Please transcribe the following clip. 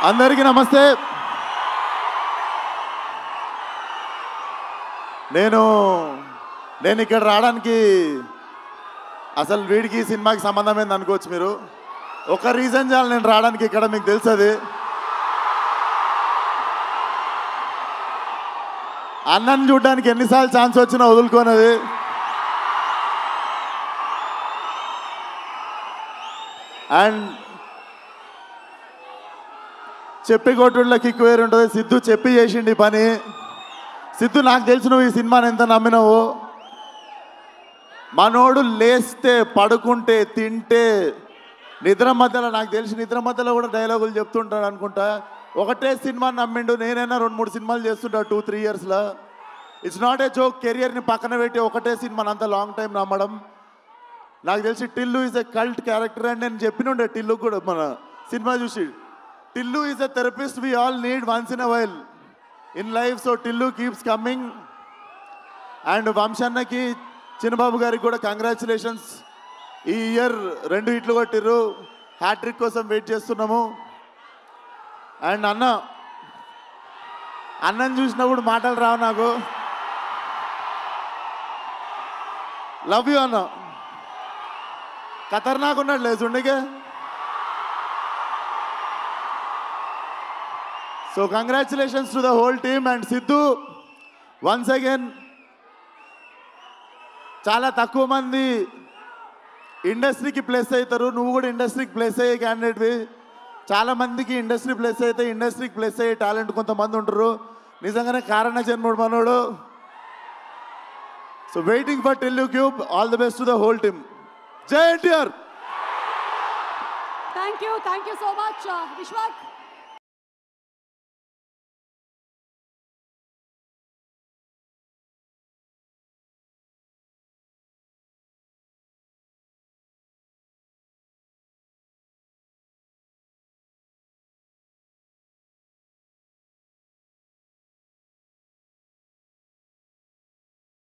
అందరికీ నమస్తే. నేను ఇక్కడ రావడానికి అసలు వీడికి సినిమాకి సంబంధం ఏంది అనుకోవచ్చు మీరు. ఒక రీజన్ చాలు నేను రావడానికి ఇక్కడ, మీకు తెలుసది. అన్నని చూడడానికి ఎన్నిసార్లు ఛాన్స్ వచ్చినా వదులుకోనది. అండ్ చెప్పి కొట్టుళ్ళకి ఎక్కువ వేరు ఉంటుంది. సిద్ధు చెప్పి చేసిండి పని. సిద్ధు నాకు తెలిసి నువ్వు ఈ సినిమాని ఎంత నమ్మినావు. మనోడు లేస్తే పడుకుంటే తింటే నిద్ర మధ్యలో, నాకు తెలిసి నిద్ర మధ్యలో కూడా డైలాగులు చెప్తుంటాడు అనుకుంటా. ఒకటే సినిమాని నమ్మిండు. నేనైనా 2-3 సినిమాలు చేస్తుంటా 2-3 ఇయర్స్లో. It's not a joke. కెరియర్ని పక్కన పెట్టి ఒకటే సినిమాని అంత లాంగ్ టైం నమ్మడం. నాకు తెలిసి Tillu is a cult character అని నేను చెప్పినుండే టిల్లు కూడా మన సినిమా చూసి. Tillu is a therapist we all need once in a while in life. So Tillu keeps coming. And వంశన్నకి, చిన్నబాబు గారికి కూడా కంగ్రాచులేషన్స్. ఈ ఇయర్ 2 హిట్లు కొట్టిర్రు. హ్యాట్రిక్ కోసం వెయిట్ చేస్తున్నాము. అండ్ అన్నని చూసినప్పుడు మాటలు రావు నాకు. లవ్ యూ అన్న. ఖతర్నాక్ ఉన్నాడు లేదు చూడకే. So congratulations to the whole team. And Siddhu once again, చాలా తక్కువ మంది ఇండస్ట్రీకి ప్లేస్ అవుతారు. నువ్వు కూడా ఇండస్ట్రీకి ప్లేస్ అయ్యే క్యాండిడేట్వి. చాలా మందికి ఇండస్ట్రీ ప్లేస్ అయితే ఇండస్ట్రీకి ప్లేస్ అయ్యే టాలెంట్ కొంతమంది ఉంటారు. నిజంగానే కారణ జన్ముడు మనోడు. So waiting for Tillu cube. All the best to the whole team. జై NTR. Thank you so much Vishwak.